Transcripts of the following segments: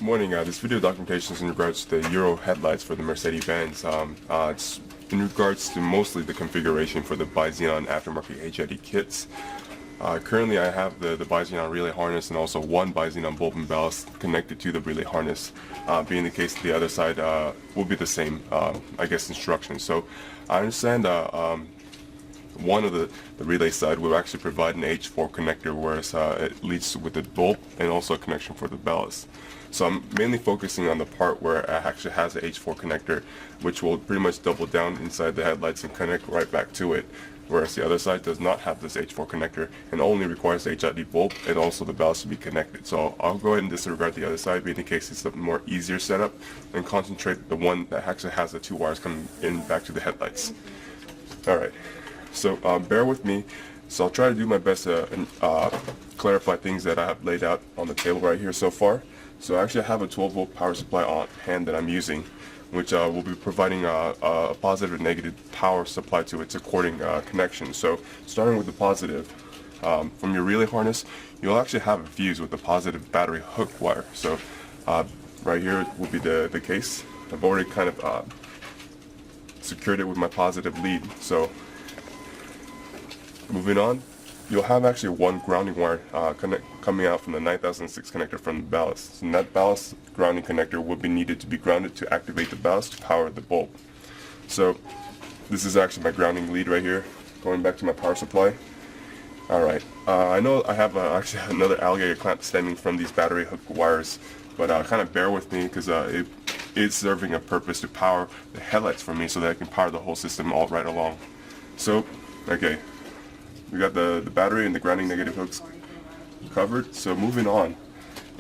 Morning. This video documentation is in regards to the Euro headlights for the Mercedes-Benz. It's in regards to mostly the configuration for the Xenon aftermarket HID kits. Currently I have the Xenon relay harness and also one Xenon bulb and ballast connected to the relay harness. Being the case, the other side will be the same, I guess, instructions. So I understand one of the relay side will actually provide an H4 connector, whereas it leads with the bulb and also a connection for the ballast. So I'm mainly focusing on the part where it actually has an H4 connector, which will pretty much double down inside the headlights and connect right back to it, whereas the other side does not have this H4 connector and only requires the HID bulb and also the ballast to be connected. So I'll go ahead and disregard the other side, being the case it's a more easier setup, and concentrate the one that actually has the two wires coming in back to the headlights. Alright, so bear with me. So I'll try to do my best to clarify things that I have laid out on the table right here so far. So I actually have a 12-volt power supply on hand that I'm using, which will be providing a positive and negative power supply to its according connection. So starting with the positive, from your relay harness, you'll actually have a fuse with a positive battery hook wire. So right here will be the case. I've already kind of secured it with my positive lead. So moving on, you'll have actually one grounding wire coming out from the 9006 connector from the ballast. And that ballast grounding connector will be needed to be grounded to activate the ballast to power the bulb. So this is actually my grounding lead right here, going back to my power supply. Alright, I know I have actually another alligator clamp stemming from these battery hook wires, but kind of bear with me because it is serving a purpose to power the headlights for me so that I can power the whole system all right along. So, okay. We got the battery and the grounding negative hooks covered. So moving on,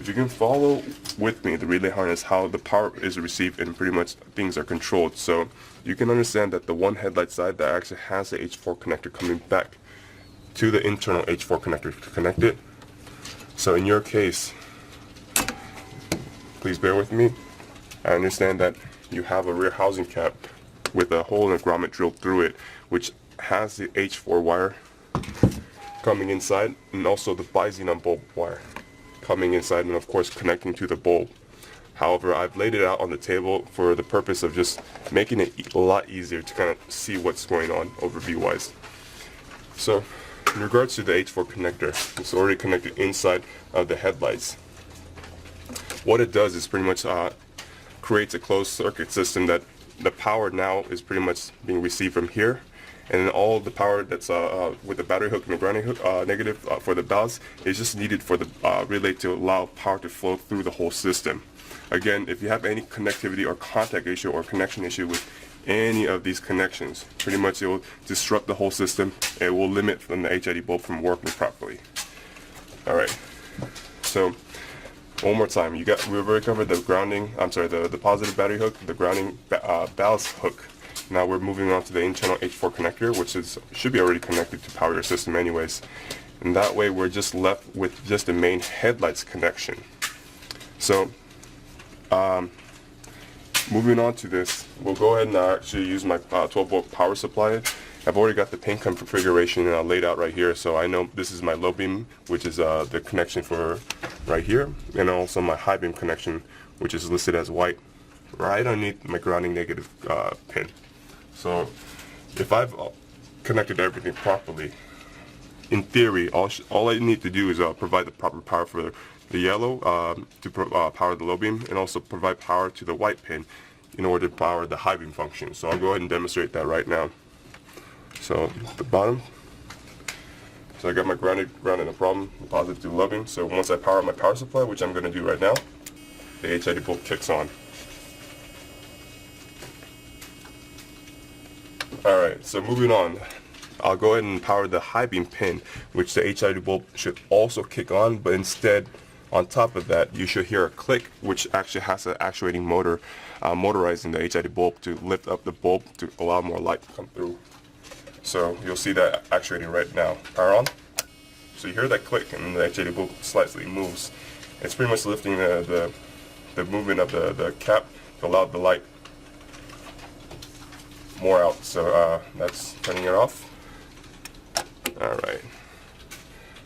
if you can follow with me the relay harness, how the power is received and pretty much things are controlled. So you can understand that the one headlight side that actually has the H4 connector coming back to the internal H4 connector to connect it. So in your case, please bear with me. I understand that you have a rear housing cap with a hole and a grommet drilled through it, which has the H4 wire coming inside, and also the Xenon bulb wire coming inside, and of course connecting to the bulb. However, I've laid it out on the table for the purpose of just making it a lot easier to kind of see what's going on overview wise. So in regards to the H4 connector, it's already connected inside of the headlights. What it does is pretty much creates a closed circuit system that the power now is pretty much being received from here. And then all the power that's with the battery hook and the grounding hook negative for the ballast is just needed for the relay to allow power to flow through the whole system. Again, if you have any connectivity or contact issue or connection issue with any of these connections, pretty much it will disrupt the whole system. It will limit the HID bulb from working properly. Alright, so one more time, we've already covered the grounding, the positive battery hook, the grounding ballast hook. Now we're moving on to the internal H4 connector, which should be already connected to power your system anyways. And that way we're just left with just the main headlights connection. So moving on to this, we'll go ahead and actually use my 12-volt power supply. I've already got the pin configuration laid out right here, so I know this is my low beam, which is the connection for right here, and also my high beam connection, which is listed as white right underneath my grounding negative pin. So if I've connected everything properly, in theory, all I need to do is provide the proper power for the yellow to power the low beam, and also provide power to the white pin in order to power the high beam function. So I'll go ahead and demonstrate that right now. So at the bottom, so I got my grounded no problem, the positive to the low beam. So once I power my power supply, which I'm going to do right now, the HID bulb kicks on. Alright, so moving on, I'll go ahead and power the high beam pin, which the HID bulb should also kick on, but instead, on top of that, you should hear a click, which actually has an actuating motor, motorizing the HID bulb to lift up the bulb to allow more light to come through. So you'll see that actuating right now. Power on. So you hear that click, and the HID bulb slightly moves. It's pretty much lifting the movement of the cap to allow the light more out. So that's turning it off. Alright.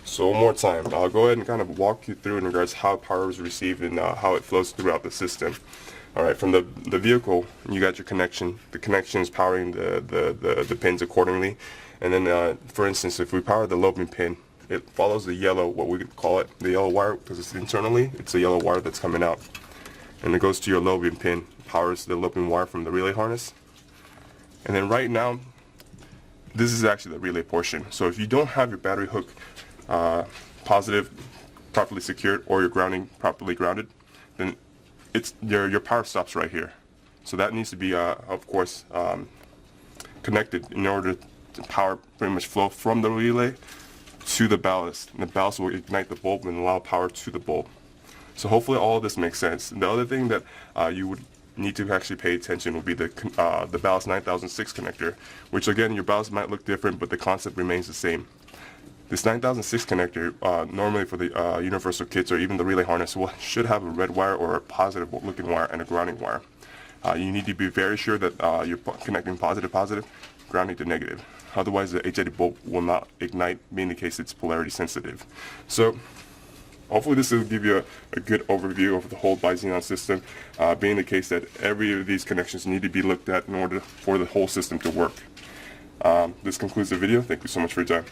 So one more time, I'll go ahead and kind of walk you through in regards to how power is received and how it flows throughout the system. Alright, from the vehicle, you got your connection. The connection is powering the pins accordingly. And then, for instance, if we power the looping pin, it follows the yellow, what we call it, the yellow wire, because it's internally, it's a yellow wire that's coming out. And it goes to your looping pin, powers the looping wire from the relay harness. And then right now, this is actually the relay portion. So if you don't have your battery hook positive, properly secured, or your grounding properly grounded, then it's your power stops right here. So that needs to be, of course, connected in order to power pretty much flow from the relay to the ballast. And the ballast will ignite the bulb and allow power to the bulb. So hopefully all of this makes sense. And the other thing that you would need to actually pay attention would be the ballast 9006 connector, which again, your ballast might look different, but the concept remains the same. This 9006 connector, normally for the universal kits or even the relay harness, should have a red wire or a positive looking wire and a grounding wire. You need to be very sure that you're connecting positive, grounding to negative. Otherwise, the HID bulb will not ignite, being the case it's polarity sensitive. So hopefully this will give you a good overview of the whole Xenon system, being the case that every of these connections need to be looked at in order for the whole system to work. This concludes the video. Thank you so much for your time.